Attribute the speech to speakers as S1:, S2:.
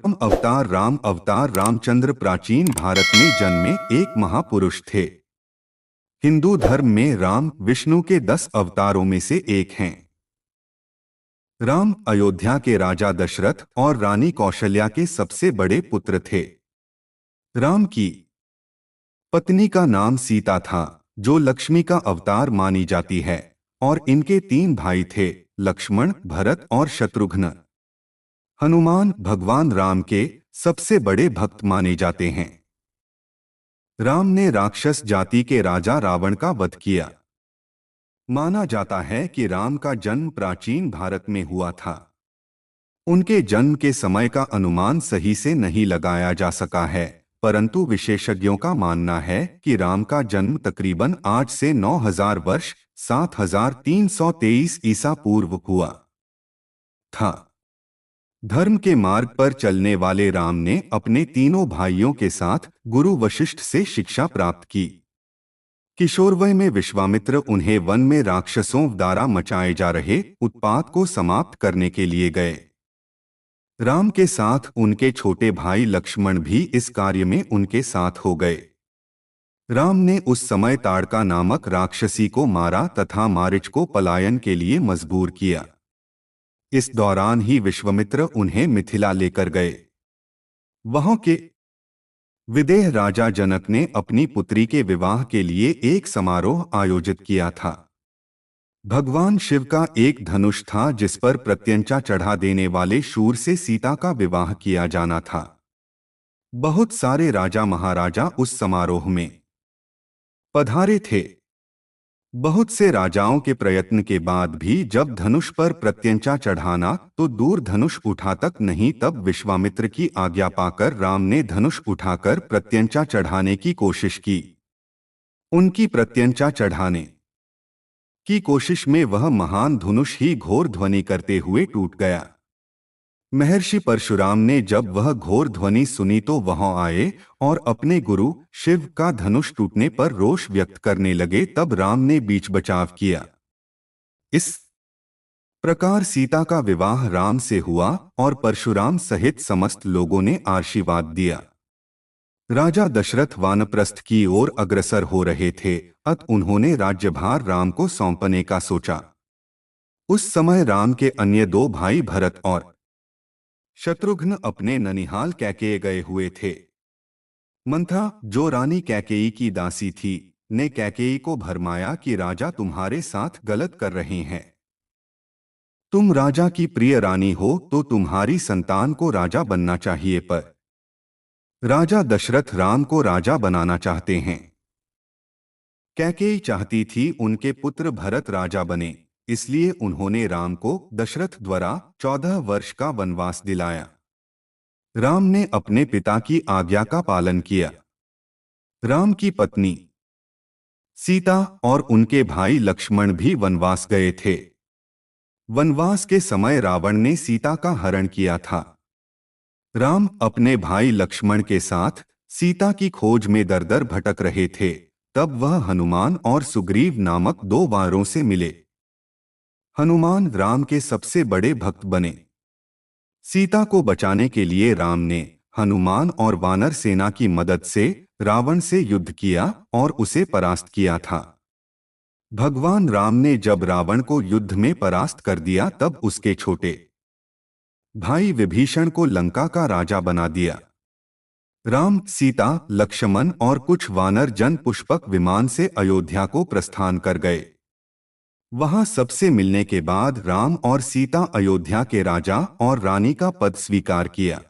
S1: राम अवतार रामचंद्र प्राचीन भारत में जन्मे एक महापुरुष थे। हिंदू धर्म में राम विष्णु के 10 अवतारों में से एक हैं। राम अयोध्या के राजा दशरथ और रानी कौशल्या के सबसे बड़े पुत्र थे। राम की पत्नी का नाम सीता था, जो लक्ष्मी का अवतार मानी जाती है, और इनके 3 भाई थे, लक्ष्मण, भरत और शत्रुघ्न। हनुमान भगवान राम के सबसे बड़े भक्त माने जाते हैं। राम ने राक्षस जाति के राजा रावण का वध किया। माना जाता है कि राम का जन्म प्राचीन भारत में हुआ था। उनके जन्म के समय का अनुमान सही से नहीं लगाया जा सका है, परंतु विशेषज्ञों का मानना है कि राम का जन्म तकरीबन आज से 9000 वर्ष 7323 ईसा पूर्व हुआ था। धर्म के मार्ग पर चलने वाले राम ने अपने तीनों भाइयों के साथ गुरु वशिष्ठ से शिक्षा प्राप्त की। किशोरवय में विश्वामित्र उन्हें वन में राक्षसों द्वारा मचाए जा रहे उत्पात को समाप्त करने के लिए गए। राम के साथ उनके छोटे भाई लक्ष्मण भी इस कार्य में उनके साथ हो गए। राम ने उस समय ताड़का नामक राक्षसी को मारा तथा मारीच को पलायन के लिए मजबूर किया। इस दौरान ही विश्वामित्र उन्हें मिथिला लेकर गए। वहां के विदेह राजा जनक ने अपनी पुत्री के विवाह के लिए एक समारोह आयोजित किया था। भगवान शिव का एक धनुष था जिस पर प्रत्यंचा चढ़ा देने वाले शूर से सीता का विवाह किया जाना था। बहुत सारे राजा महाराजा उस समारोह में पधारे थे। बहुत से राजाओं के प्रयत्न के बाद भी जब धनुष पर प्रत्यंचा चढ़ाना तो दूर धनुष उठा तक नहीं, तब विश्वामित्र की आज्ञा पाकर राम ने धनुष उठाकर प्रत्यंचा चढ़ाने की कोशिश की। उनकी प्रत्यंचा चढ़ाने की कोशिश में वह महान धनुष ही घोर ध्वनि करते हुए टूट गया। महर्षि परशुराम ने जब वह घोर ध्वनि सुनी तो वहां आए और अपने गुरु शिव का धनुष टूटने पर रोष व्यक्त करने लगे। तब राम ने बीच बचाव किया। इस प्रकार सीता का विवाह राम से हुआ और परशुराम सहित समस्त लोगों ने आशीर्वाद दिया। राजा दशरथ वानप्रस्थ की ओर अग्रसर हो रहे थे, अतः उन्होंने राज्यभार राम को सौंपने का सोचा। उस समय राम के अन्य 2 भाई भरत और शत्रुघ्न अपने ननिहाल कैकेयी गए हुए थे। मंथा, जो रानी कैकेयी की दासी थी, ने कैकेयी को भरमाया कि राजा तुम्हारे साथ गलत कर रहे हैं। तुम राजा की प्रिय रानी हो तो तुम्हारी संतान को राजा बनना चाहिए, पर राजा दशरथ राम को राजा बनाना चाहते हैं। कैकेयी चाहती थी उनके पुत्र भरत राजा बने, इसलिए उन्होंने राम को दशरथ द्वारा 14 वर्ष का वनवास दिलाया। राम ने अपने पिता की आज्ञा का पालन किया। राम की पत्नी सीता और उनके भाई लक्ष्मण भी वनवास गए थे। वनवास के समय रावण ने सीता का हरण किया था। राम अपने भाई लक्ष्मण के साथ सीता की खोज में दर-दर भटक रहे थे। तब वह हनुमान और सुग्रीव नामक 2 वानरों से मिले। हनुमान राम के सबसे बड़े भक्त बने। सीता को बचाने के लिए राम ने हनुमान और वानर सेना की मदद से रावण से युद्ध किया और उसे परास्त किया था। भगवान राम ने जब रावण को युद्ध में परास्त कर दिया तब उसके छोटे भाई विभीषण को लंका का राजा बना दिया। राम, सीता, लक्ष्मण और कुछ वानर जन पुष्पक विमान से अयोध्या को प्रस्थान कर गए। वहां सबसे मिलने के बाद राम और सीता अयोध्या के राजा और रानी का पद स्वीकार किया।